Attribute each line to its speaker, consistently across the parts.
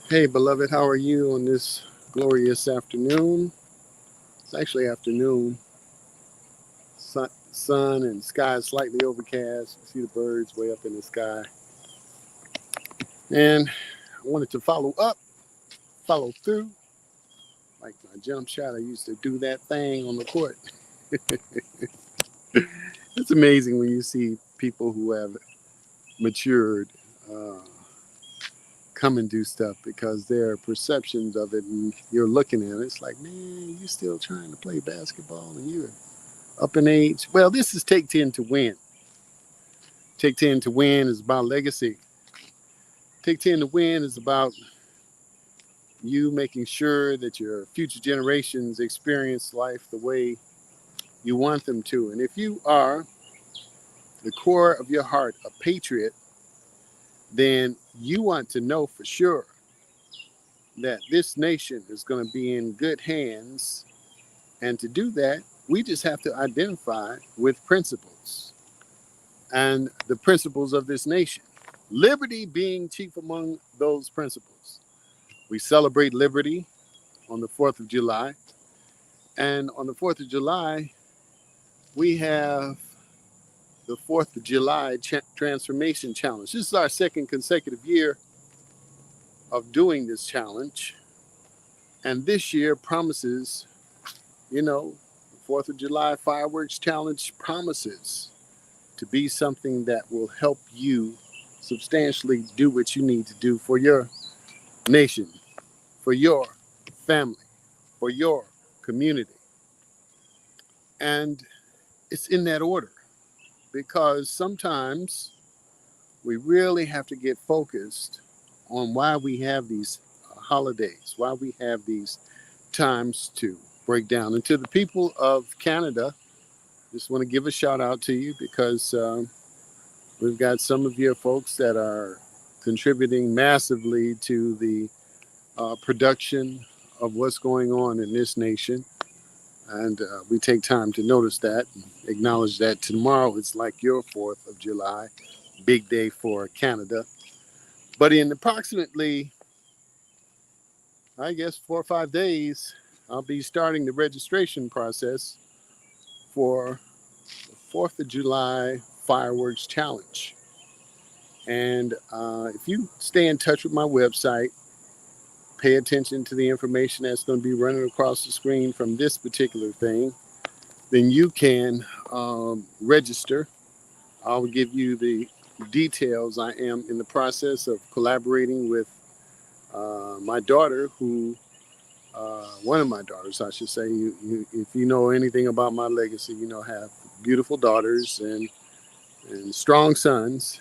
Speaker 1: Hey, beloved, how are you on this glorious afternoon? It's actually afternoon. Sun and sky is slightly overcast. You see the birds way up in the sky. And I wanted to follow through. Like my jump shot, I used to do that thing on the court. It's amazing when you see people who have matured uh, come and do stuff because their perceptions of it and you're looking at it. It's like, man, you still trying to play basketball and you're up in age. Well, this is Take 10 to Win. Take 10 to Win is about legacy. Take 10 to Win is about you making sure that your future generations experience life the way you want them to. And if you are the core of your heart a patriot, then you want to know for sure that this nation is going to be in good hands. And to do that, we just have to identify with principles and the principles of this nation. Liberty being chief among those principles. We celebrate liberty on the 4th of July. And on the 4th of July, we have the 4th of July Transformation Challenge. This is our second consecutive year of doing this challenge. And this year promises, the 4th of July Fireworks Challenge promises to be something that will help you substantially do what you need to do for your nation, for your family, for your community. And it's in that order because sometimes we really have to get focused on why we have these holidays, why we have these times to break down. And to the people of Canada, just want to give a shout out to you because we've got some of your folks that are contributing massively to the production of what's going on in this nation. And we take time to notice that, and acknowledge that tomorrow is like your 4th of July, big day for Canada. But in approximately, I guess, 4 or 5 days, I'll be starting the registration process for the 4th of July Fireworks Challenge. And if you stay in touch with my website, pay attention to the information that's going to be running across the screen from this particular thing, then you can register. I'll give you the details. I am in the process of collaborating with my daughter, one of my daughters, I should say. If you know anything about my legacy, I have beautiful daughters and strong sons.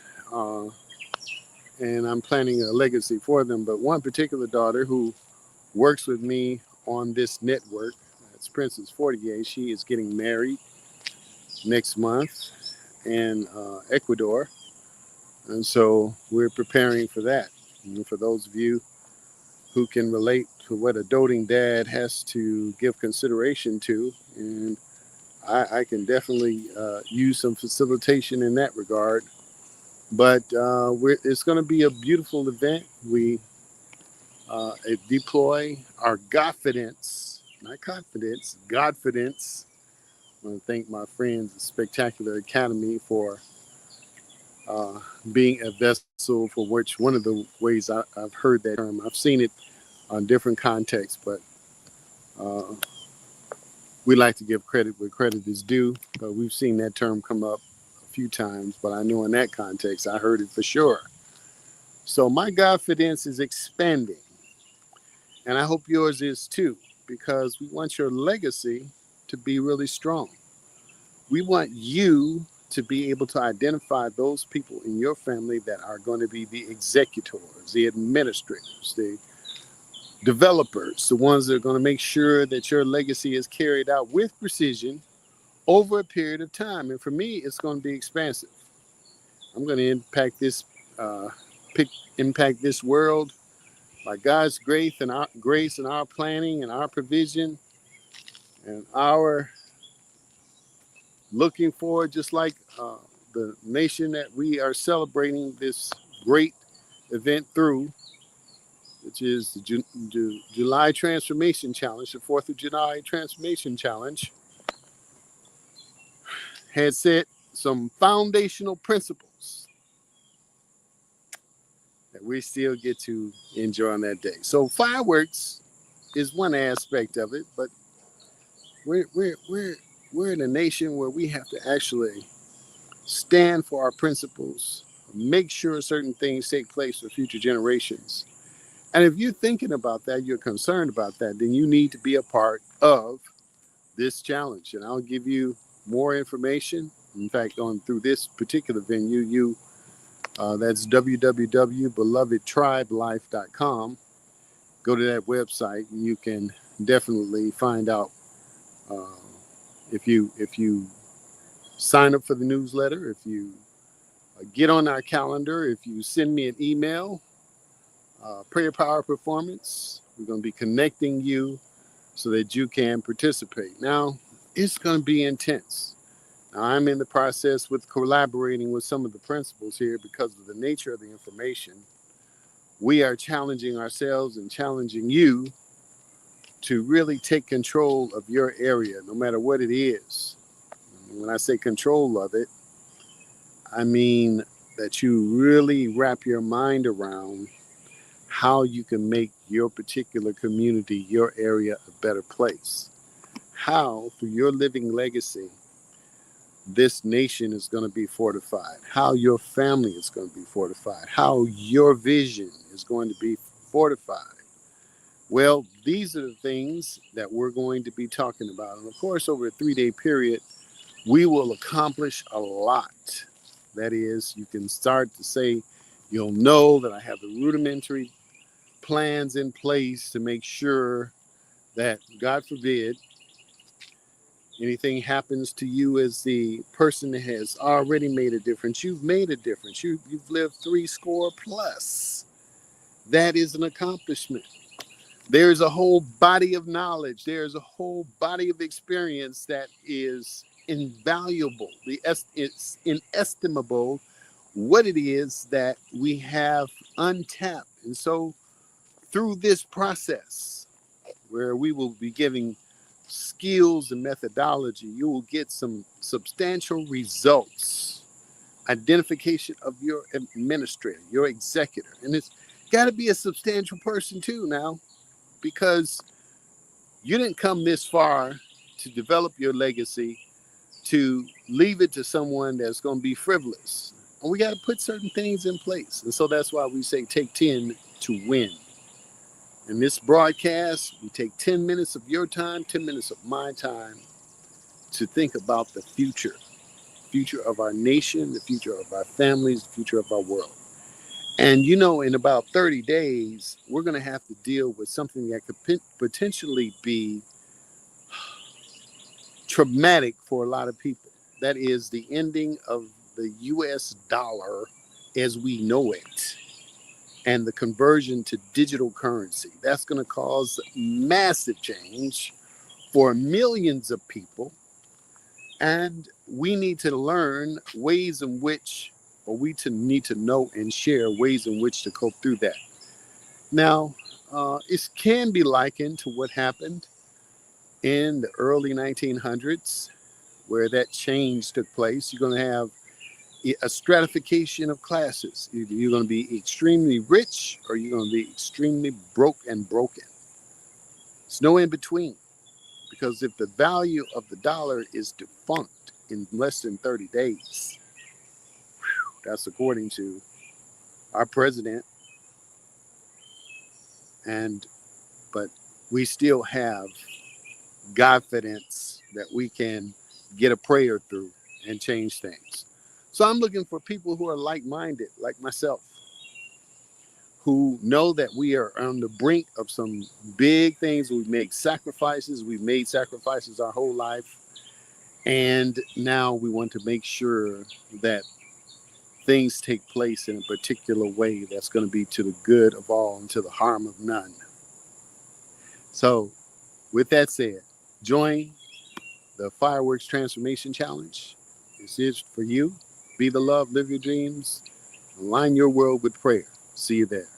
Speaker 1: And I'm planning a legacy for them. But one particular daughter who works with me on this network, that's Princess 48, she is getting married next month in Ecuador. And so we're preparing for that. And for those of you who can relate to what a doting dad has to give consideration to, and I can definitely use some facilitation in that regard. But it's going to be a beautiful event. We deploy our Godfidence, not confidence, Godfidence. I want to thank my friends at Spectacular Academy for being a vessel for which one of the ways I've heard that term. I've seen it on different contexts, but uh, we like to give credit where credit is due. We've seen that term come up a few times, but I know in that context I heard it for sure. So my Godfidence is expanding, and I hope yours is too, because we want your legacy to be really strong. We want you to be able to identify those people in your family that are going to be the executors, the administrators, the developers, the ones that are going to make sure that your legacy is carried out with precision over a period of time. And for me, it's going to be expansive. I'm going to uh, impact this world by God's grace and our planning and our provision and our looking forward, just like the nation that we are celebrating this great event through. which is the July Transformation Challenge, the 4th of July Transformation Challenge, had set some foundational principles that we still get to enjoy on that day. So fireworks is one aspect of it, but we're in a nation where we have to actually stand for our principles, make sure certain things take place for future generations. And if you're thinking about that, you're concerned about that, then you need to be a part of this challenge. And I'll give you more information. In fact, on through this particular venue, that's www.belovedtribelife.com. Go to that website and you can definitely find out if you sign up for the newsletter, if you get on our calendar, if you send me an email, Prayer Power Performance, we're going to be connecting you so that you can participate. Now, it's going to be intense. Now, I'm in the process with collaborating with some of the principals here because of the nature of the information. We are challenging ourselves and challenging you to really take control of your area, no matter what it is. When I say control of it, I mean that you really wrap your mind around how you can make your particular community, your area, a better place. How, through your living legacy, this nation is going to be fortified, how your family is going to be fortified, how your vision is going to be fortified. Well, these are the things that we're going to be talking about. And of course, over a 3-day period, we will accomplish a lot. That is, you can start to say, you'll know that I have the rudimentary plans in place to make sure that, God forbid, anything happens to you as the person that has already made a difference. You've made a difference. You've lived 70 plus. That is an accomplishment. There's a whole body of knowledge. There's a whole body of experience that is invaluable. It's inestimable what it is that we have untapped. And so through this process, where we will be giving skills and methodology, you will get some substantial results. Identification of your administrator, your executor. And it's got to be a substantial person too now, because you didn't come this far to develop your legacy to leave it to someone that's going to be frivolous. And we got to put certain things in place. And so that's why we say take 10 to win. In this broadcast, we take 10 minutes of your time, 10 minutes of my time to think about the future of our nation, the future of our families, the future of our world. And you know, in about 30 days, we're going to have to deal with something that could potentially be traumatic for a lot of people. That is the ending of the US dollar as we know it, and the conversion to digital currency. That's going to cause massive change for millions of people. And we need to learn ways in which, or we need to know and share ways in which to cope through that. Now, it can be likened to what happened in the early 1900s, where that change took place. You're going to have a stratification of classes. You're going to be extremely rich, or you're going to be extremely broke and broken. There's no in between, because if the value of the dollar is defunct in less than 30 days, that's according to our president, but we still have confidence that we can get a prayer through and change things. So I'm looking for people who are like-minded, like myself, who know that we are on the brink of some big things. We've made sacrifices. We've made sacrifices our whole life. And now we want to make sure that things take place in a particular way that's going to be to the good of all and to the harm of none. So with that said, join the Fireworks Transformation Challenge. This is for you. Be the love, live your dreams, align your world with prayer. See you there.